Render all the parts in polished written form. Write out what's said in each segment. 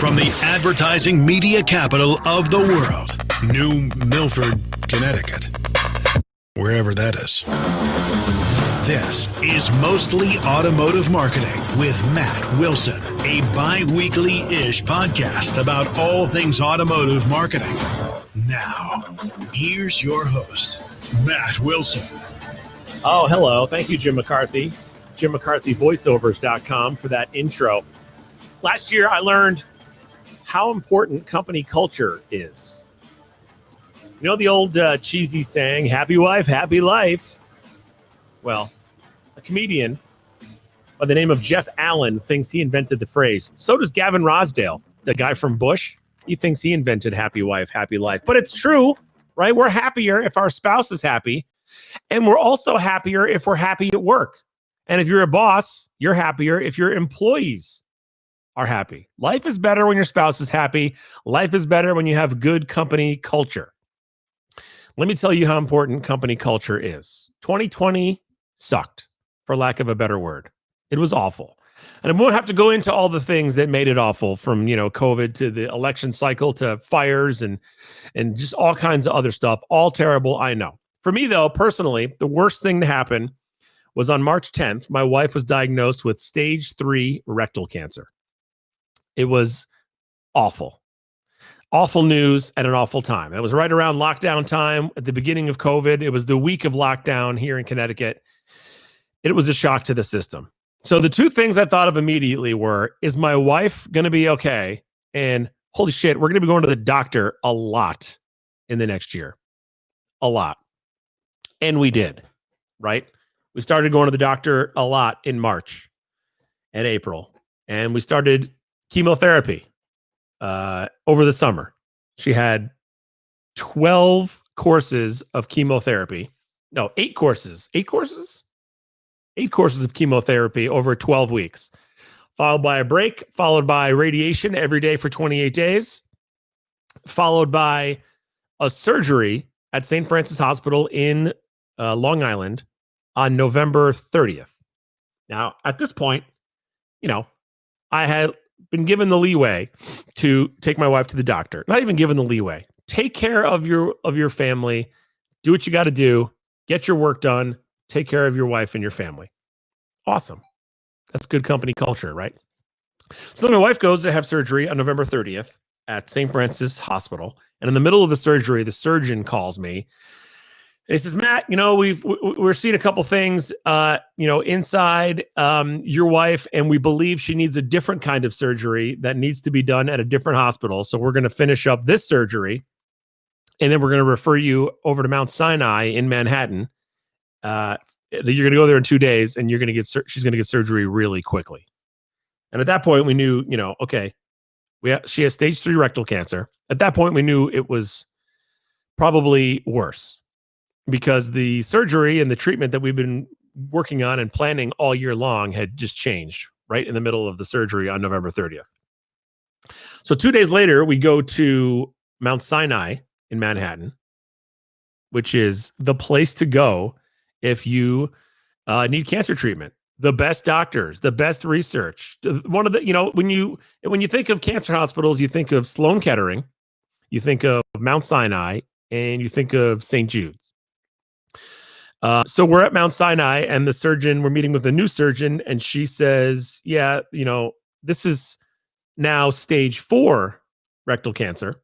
From the advertising media capital of the world, New Milford, Connecticut, wherever that is. This is Mostly Automotive Marketing with Matt Wilson, a bi-weekly-ish podcast about all things automotive marketing. Now, here's your host, Matt Wilson. Oh, hello. Thank you, Jim McCarthy. JimMcCarthyVoiceovers.com for that intro. Last year, I learned how important company culture is. You know the old cheesy saying, happy wife, happy life? Well, a comedian by the name of Jeff Allen thinks he invented the phrase. So does Gavin Rosdale, the guy from Bush. He thinks he invented happy wife, happy life. But it's true, right? We're happier if our spouse is happy. And we're also happier if we're happy at work. And if you're a boss, you're happier if your employees are happy. Life is better when your spouse is happy. Life is better when you have good company culture. Let me tell you how important company culture is. 2020 sucked, for lack of a better word. It was awful. And I won't have to go into all the things that made it awful, from, COVID to the election cycle to fires and just all kinds of other stuff. All terrible, I know. For me, though, personally, the worst thing to happen was on March 10th, my wife was diagnosed with stage 3 rectal cancer. It was awful. Awful news at an awful time. It was right around lockdown time at the beginning of COVID. It was the week of lockdown here in Connecticut. It was a shock to the system. So the two things I thought of immediately were, is my wife going to be okay? And holy shit, we're going to be going to the doctor a lot in the next year. A lot. And we did, right? We started going to the doctor a lot in March and April. And we started chemotherapy over the summer. She had 12 courses of chemotherapy. No, 8 courses. 8 courses? 8 courses of chemotherapy over 12 weeks. Followed by a break, followed by radiation every day for 28 days, followed by a surgery at St. Francis Hospital in Long Island on November 30th. Now, at this point, I had been given the leeway to take my wife to the doctor. Not even given the leeway. Take care of your family. Do what you got to do. Get your work done. Take care of your wife and your family. Awesome. That's good company culture, right? So then my wife goes to have surgery on November 30th at St. Francis Hospital. And in the middle of the surgery, the surgeon calls me. And he says, Matt, we're seeing a couple things, inside your wife, and we believe she needs a different kind of surgery that needs to be done at a different hospital. So we're going to finish up this surgery, and then we're going to refer you over to Mount Sinai in Manhattan. You're going to go there in 2 days, and she's going to get surgery really quickly. And at that point, we knew, okay, she has stage 3 rectal cancer. At that point, we knew it was probably worse, because the surgery and the treatment that we've been working on and planning all year long had just changed right in the middle of the surgery on November 30th. So 2 days later, we go to Mount Sinai in Manhattan, which is the place to go if you need cancer treatment. The best doctors, the best research. One of the, when you think of cancer hospitals, you think of Sloan Kettering, you think of Mount Sinai, and you think of St. Jude's. So we're at Mount Sinai, and we're meeting with a new surgeon, and she says, yeah, this is now stage 4 rectal cancer,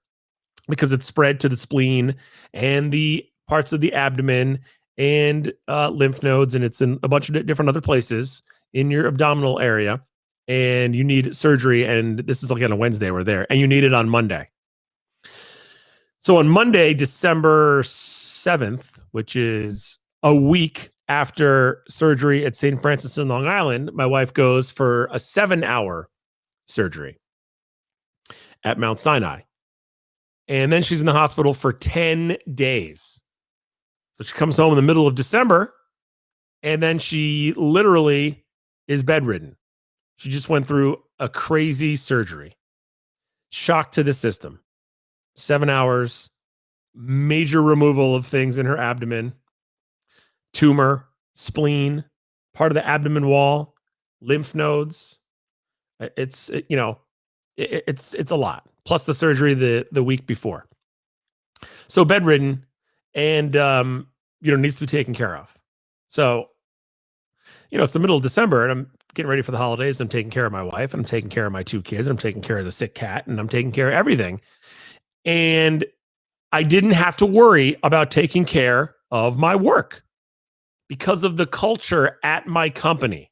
because it's spread to the spleen and the parts of the abdomen and lymph nodes, and it's in a bunch of different other places in your abdominal area, and you need surgery. And this is like on a Wednesday, we're there, and you need it on Monday. So on Monday, December 7th, which is a week after surgery at St. Francis in Long Island, my wife goes for a 7-hour surgery at Mount Sinai. And then she's in the hospital for 10 days. So she comes home in the middle of December, and then she literally is bedridden. She just went through a crazy surgery. Shock to the system. 7 hours, major removal of things in her abdomen, tumor, spleen, part of the abdomen wall, lymph nodes. It's It's a lot. Plus the surgery the week before. So bedridden and, needs to be taken care of. So, it's the middle of December and I'm getting ready for the holidays. I'm taking care of my wife. And I'm taking care of my 2 kids. I'm taking care of the sick cat and I'm taking care of everything. And I didn't have to worry about taking care of my work because of the culture at my company.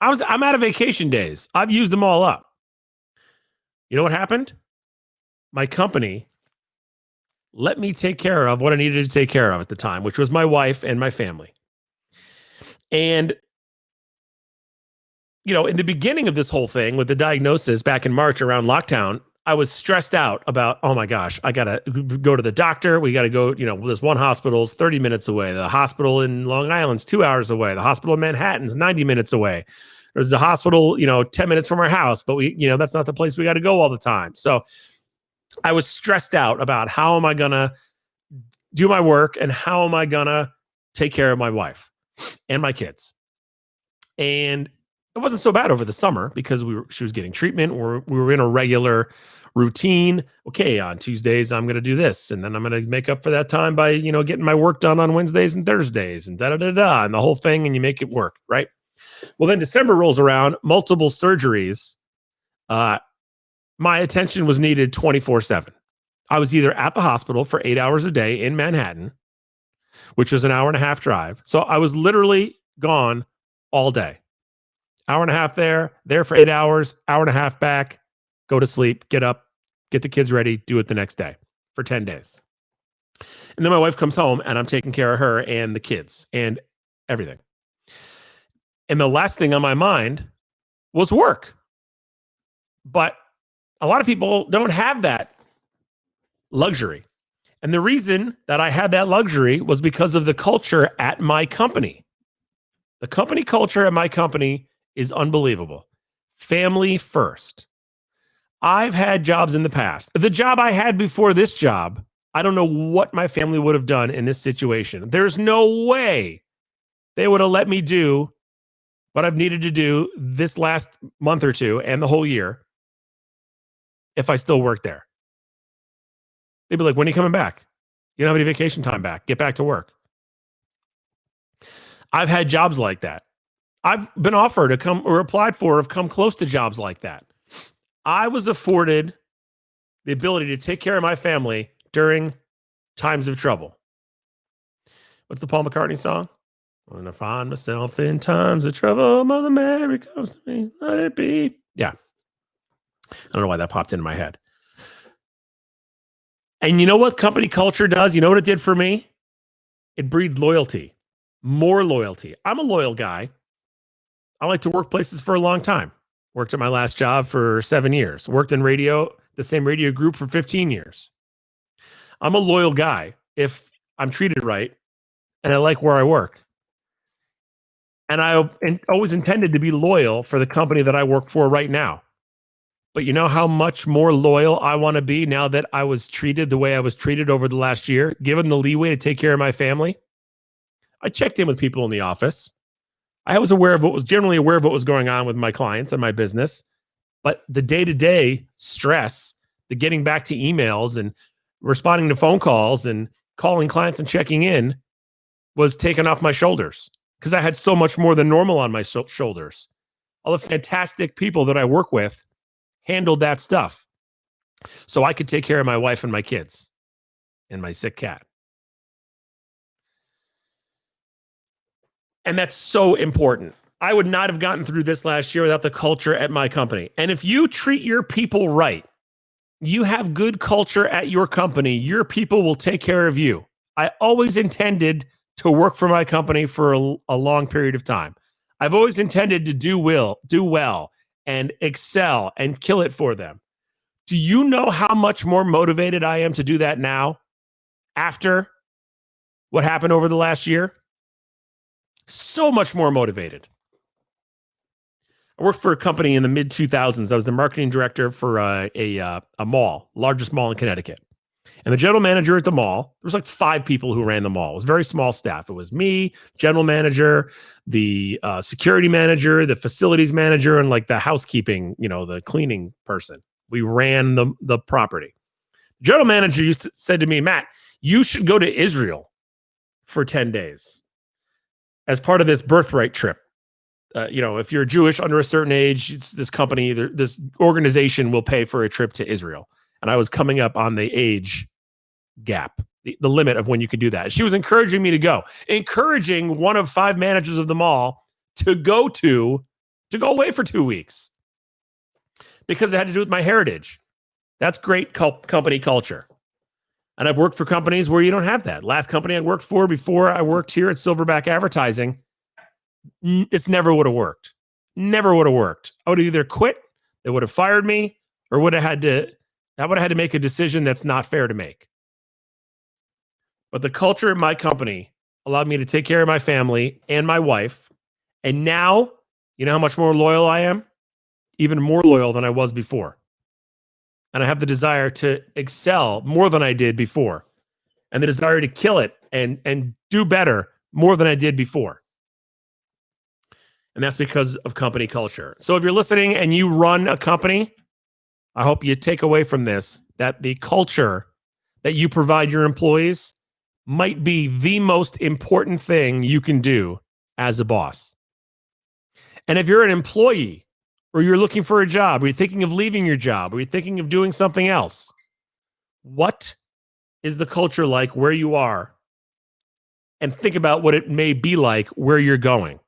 I'm out of vacation days. I've used them all up. You know what happened? My company let me take care of what I needed to take care of at the time, which was my wife and my family. And, in the beginning of this whole thing with the diagnosis back in March around lockdown, I was stressed out about, oh my gosh, I got to go to the doctor. We got to go, there's one hospital's 30 minutes away. The hospital in Long Island's 2 hours away. The hospital in Manhattan's 90 minutes away. There's a hospital, 10 minutes from our house, but that's not the place we got to go all the time. So I was stressed out about how am I going to do my work and how am I going to take care of my wife and my kids. And it wasn't so bad over the summer because she was getting treatment. We were in a regular routine. Okay, on Tuesdays, I'm going to do this. And then I'm going to make up for that time by, getting my work done on Wednesdays and Thursdays and da-da-da-da and the whole thing. And you make it work, right? Well, then December rolls around, multiple surgeries. My attention was needed 24/7. I was either at the hospital for 8 hours a day in Manhattan, which was an hour and a half drive. So I was literally gone all day. Hour and a half there for 8 hours, hour and a half back, go to sleep, get up, get the kids ready, do it the next day for 10 days. And then my wife comes home and I'm taking care of her and the kids and everything. And the last thing on my mind was work. But a lot of people don't have that luxury. And the reason that I had that luxury was because of the culture at my company. The company culture at my company is unbelievable. Family first. I've had jobs in the past. The job I had before this job, I don't know what my family would have done in this situation. There's no way they would have let me do what I've needed to do this last month or two and the whole year if I still worked there. They'd be like, when are you coming back? You don't have any vacation time back. Get back to work. I've had jobs like that. I've been offered to come or applied for, have come close to jobs like that. I was afforded the ability to take care of my family during times of trouble. What's the Paul McCartney song? When I find myself in times of trouble, Mother Mary comes to me, let it be. Yeah. I don't know why that popped into my head. And you know what company culture does? You know what it did for me? It breeds loyalty, more loyalty. I'm a loyal guy. I like to work places for a long time. Worked at my last job for 7 years. Worked in radio, the same radio group for 15 years. I'm a loyal guy if I'm treated right and I like where I work. And I always intended to be loyal for the company that I work for right now. But you know how much more loyal I want to be now that I was treated the way I was treated over the last year, given the leeway to take care of my family? I checked in with people in the office. I was generally aware of what was going on with my clients and my business, but the day-to-day stress, the getting back to emails and responding to phone calls and calling clients and checking in was taken off my shoulders because I had so much more than normal on my shoulders. All the fantastic people that I work with handled that stuff so I could take care of my wife and my kids and my sick cat. And that's so important. I would not have gotten through this last year without the culture at my company. And if you treat your people right, you have good culture at your company, your people will take care of you. I always intended to work for my company for a long period of time. I've always intended to do well and excel and kill it for them. Do you know how much more motivated I am to do that now after what happened over the last year? So much more motivated. I worked for a company in the mid 2000s. I was the marketing director for a mall, largest mall in Connecticut. And the general manager at the mall, there was like 5 people who ran the mall. It was a very small staff. It was me, general manager, the security manager, the facilities manager, and like the housekeeping, the cleaning person. We ran the property. General manager said to me, Matt, you should go to Israel for 10 days as part of this birthright trip. If you're Jewish under a certain age, this company, this organization will pay for a trip to Israel. And I was coming up on the age gap, the limit of when you could do that. She was encouraging me to go, encouraging one of 5 managers of the mall to go away for 2 weeks because it had to do with my heritage. That's great company culture. And I've worked for companies where you don't have that. Last company I worked for before I worked here at Silverback Advertising, it's never would have worked. Never would have worked. I would have either quit, they would have fired me, or I would have had to make a decision that's not fair to make. But the culture at my company allowed me to take care of my family and my wife. And now, you know how much more loyal I am? Even more loyal than I was before. And I have the desire to excel more than I did before. And the desire to kill it and do better more than I did before. And that's because of company culture. So if you're listening and you run a company, I hope you take away from this that the culture that you provide your employees might be the most important thing you can do as a boss. And if you're an employee or you're looking for a job, or you're thinking of leaving your job, or you're thinking of doing something else, what is the culture like where you are? And think about what it may be like where you're going.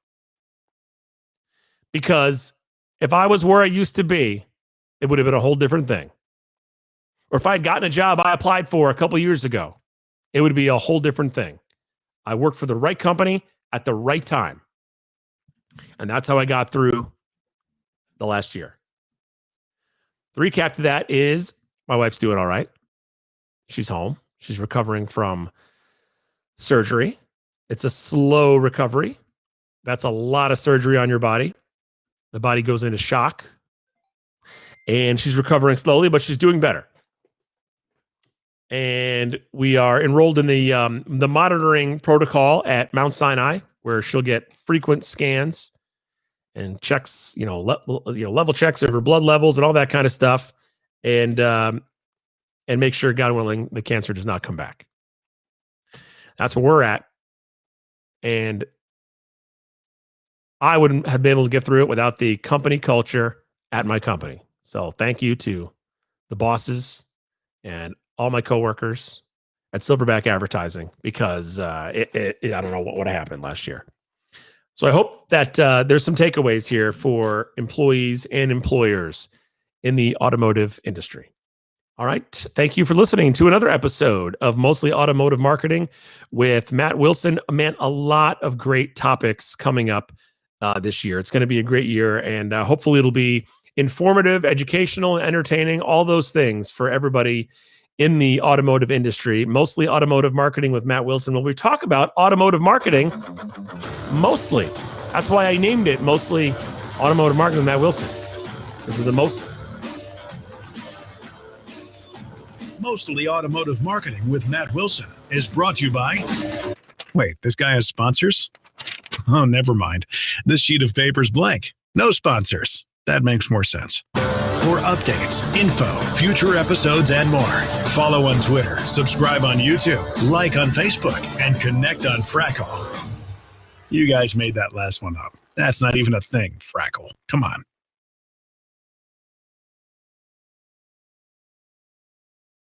Because if I was where I used to be, it would have been a whole different thing. Or if I had gotten a job I applied for a couple years ago, it would be a whole different thing. I worked for the right company at the right time. And that's how I got through the last year. The recap to that is my wife's doing all right. She's home. She's recovering from surgery. It's a slow recovery. That's a lot of surgery on your body. The body goes into shock. And she's recovering slowly, but she's doing better. And we are enrolled in the monitoring protocol at Mount Sinai, where she'll get frequent scans and checks, level checks of her blood levels and all that kind of stuff, and make sure, God willing, the cancer does not come back. That's where we're at, and I wouldn't have been able to get through it without the company culture at my company. So thank you to the bosses and all my coworkers at Silverback Advertising, because I don't know what would have happened last year. So I hope that there's some takeaways here for employees and employers in the automotive industry. All right. Thank you for listening to another episode of Mostly Automotive Marketing with Matt Wilson. Man, a lot of great topics coming up this year. It's going to be a great year, and hopefully it'll be informative, educational, entertaining, all those things for everybody in the automotive industry. Mostly Automotive Marketing with Matt Wilson, where we talk about automotive marketing mostly. That's why I named it Mostly Automotive Marketing with Matt Wilson. This is the most. Mostly Automotive Marketing with Matt Wilson is brought to you by... Wait, this guy has sponsors? Oh, never mind. This sheet of paper's blank. No sponsors. That makes more sense. For updates, info, future episodes, and more, follow on Twitter, subscribe on YouTube, like on Facebook, and connect on Frackle. You guys made that last one up. That's not even a thing, Frackle. Come on.